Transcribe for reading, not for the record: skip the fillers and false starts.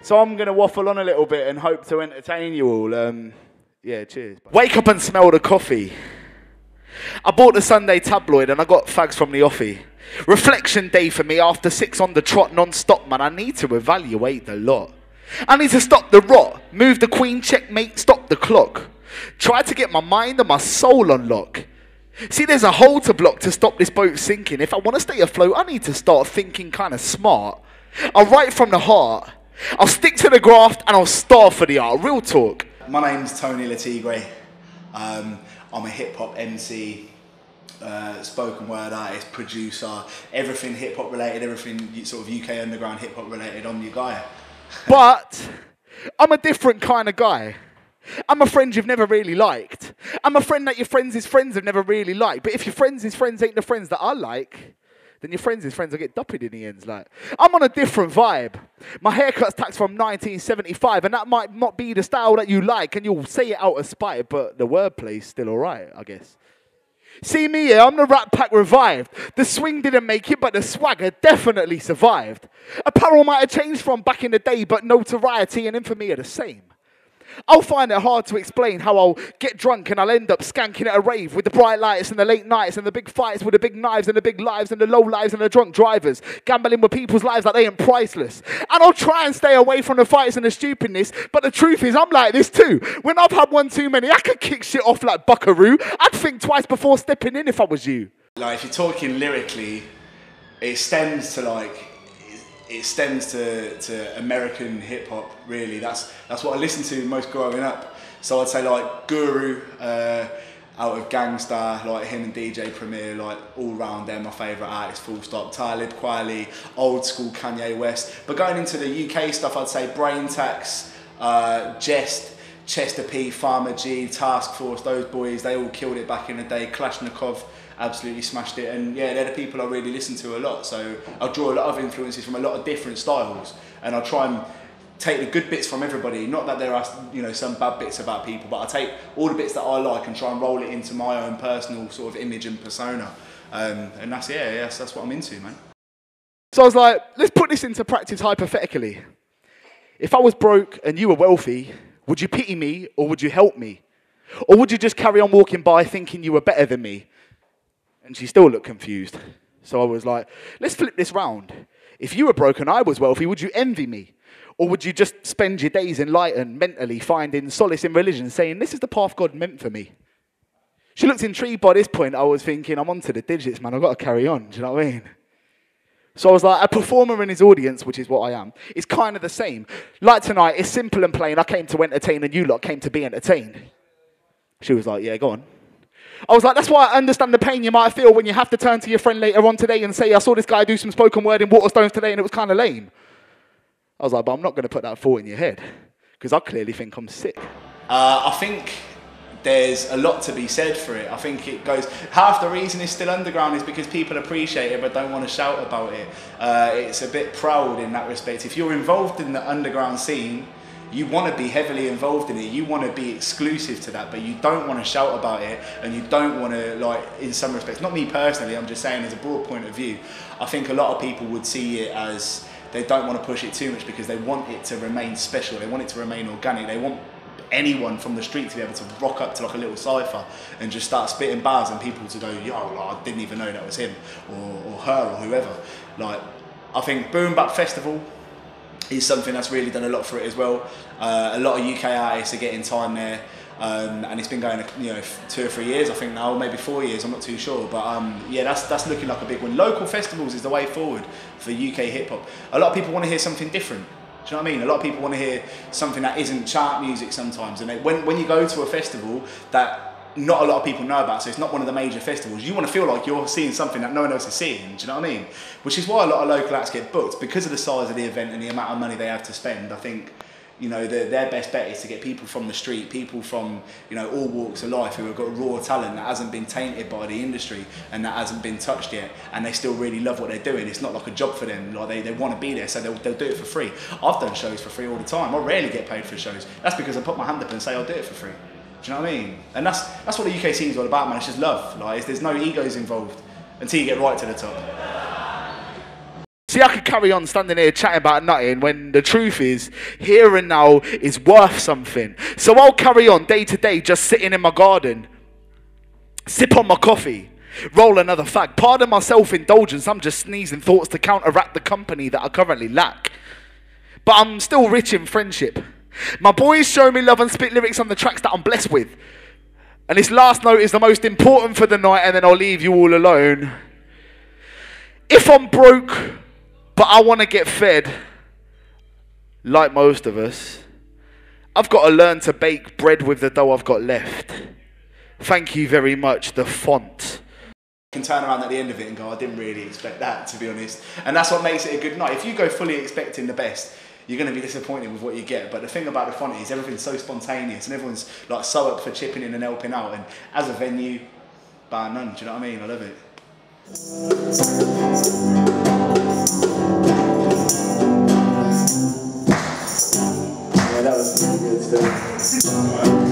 So I'm going to waffle on a little bit and hope to entertain you all. Yeah, cheers. Wake up and smell the coffee. I bought the Sunday tabloid and I got fags from the offie. Reflection day for me after 6 on the trot non-stop, man. I need to evaluate the lot. I need to stop the rot. Move the queen, checkmate, stop the clock. Try to get my mind and my soul on lock. See, there's a hole to block to stop this boat sinking. If I want to stay afloat, I need to start thinking kind of smart. I'll write from the heart. I'll stick to the graft and I'll starve for the art. Real talk. My name's Tony LeTigre. I'm a hip-hop MC, spoken word artist, producer, everything hip-hop related, everything sort of UK underground hip-hop related. I'm your guy. But I'm a different kind of guy. I'm a friend you've never really liked. I'm a friend that your friends' friends have never really liked. But if your friends' friends ain't the friends that I like, then your friends' friends will get duppied in the ends. Like, I'm on a different vibe. My haircut's taxed from 1975, and that might not be the style that you like, and you'll say it out of spite, but the wordplay's still all right, I guess. See me here, I'm the Rat Pack revived. The swing didn't make it, but the swagger definitely survived. Apparel might have changed from back in the day, but notoriety and infamy are the same. I'll find it hard to explain how I'll get drunk and I'll end up skanking at a rave with the bright lights and the late nights and the big fights with the big knives and the big lives and the low lives and the drunk drivers, gambling with people's lives like they ain't priceless. And I'll try and stay away from the fights and the stupidness, but the truth is I'm like this too. When I've had one too many, I could kick shit off like Buckaroo. I'd think twice before stepping in if I was you. Like, if you're talking lyrically, it stems to American hip hop, really. That's what I listened to most growing up. So I'd say like Guru, out of Gangstar, like him and DJ Premier, like all round, they're my favourite artists, full stop. Talib Kweli, old school Kanye West. But going into the UK stuff, I'd say Brain Tax, Jest, Chester P, Farmer G, Task Force, those boys, they all killed it back in the day. Kalashnikov absolutely smashed it, and yeah, they're the people I really listen to a lot. So I draw a lot of influences from a lot of different styles, and I try and take the good bits from everybody. Not that there are, you know, some bad bits about people, but I take all the bits that I like and try and roll it into my own personal sort of image and persona. And that's, that's what I'm into, man. So I was like, let's put this into practice hypothetically. If I was broke and you were wealthy, would you pity me or would you help me? Or would you just carry on walking by thinking you were better than me? And she still looked confused. So I was like, let's flip this round. If you were broke and I was wealthy, would you envy me? Or would you just spend your days enlightened, mentally finding solace in religion, saying, this is the path God meant for me? She looked intrigued by this point. I was thinking, I'm onto the digits, man. I've got to carry on. Do you know what I mean? So I was like, a performer in his audience, which is what I am, is kind of the same. Like tonight, it's simple and plain. I came to entertain and you lot came to be entertained. She was like, yeah, go on. I was like, that's why I understand the pain you might feel when you have to turn to your friend later on today and say, I saw this guy do some spoken word in Waterstones today and it was kind of lame. I was like, but I'm not going to put that thought in your head because I clearly think I'm sick. I think there's a lot to be said for it. I think it goes, half the reason it's still underground is because people appreciate it but don't want to shout about it. It's a bit proud in that respect. If you're involved in the underground scene, you want to be heavily involved in it, you want to be exclusive to that, but you don't want to shout about it, and you don't want to, like, in some respects, not me personally, I'm just saying as a broad point of view, I think a lot of people would see it as they don't want to push it too much because they want it to remain special, they want it to remain organic, they want anyone from the street to be able to rock up to like a little cypher and just start spitting bars and people to go, yo, like, I didn't even know that was him, or her, or whoever. Like, I think Boom Bap Festival is something that's really done a lot for it as well. A lot of UK artists are getting time there, and it's been going, 2 or 3 years, I think now, maybe 4 years, I'm not too sure. But yeah, that's looking like a big one. Local festivals is the way forward for UK hip hop. A lot of people want to hear something different. Do you know what I mean? A lot of people want to hear something that isn't chart music sometimes. And when you go to a festival that not a lot of people know about, so it's not one of the major festivals, you want to feel like you're seeing something that no one else is seeing, do you know what I mean? Which is why a lot of local acts get booked, because of the size of the event and the amount of money they have to spend. I think, their best bet is to get people from the street, people from, all walks of life who have got raw talent that hasn't been tainted by the industry and that hasn't been touched yet, and they still really love what they're doing. It's not like a job for them, like they want to be there, so they'll do it for free. I've done shows for free all the time. I rarely get paid for shows. That's because I put my hand up and say I'll do it for free. Do you know what I mean? And that's what the UK scene is all about, man. It's just love. Like, there's no egos involved until you get right to the top. See, I could carry on standing here chatting about nothing when the truth is, here and now is worth something. So I'll carry on day to day just sitting in my garden, sip on my coffee, roll another fag. Pardon my self-indulgence, I'm just sneezing thoughts to counteract the company that I currently lack. But I'm still rich in friendship. My boys show me love and spit lyrics on the tracks that I'm blessed with. And this last note is the most important for the night, and then I'll leave you all alone. If I'm broke, but I want to get fed, like most of us, I've got to learn to bake bread with the dough I've got left. Thank you very much, the font. You can turn around at the end of it and go, I didn't really expect that, to be honest. And that's what makes it a good night. If you go fully expecting the best, you're going to be disappointed with what you get. But the thing about the font is everything's so spontaneous and everyone's like so up for chipping in and helping out. And as a venue, bar none, do you know what I mean? I love it. Yeah, that was really good stuff.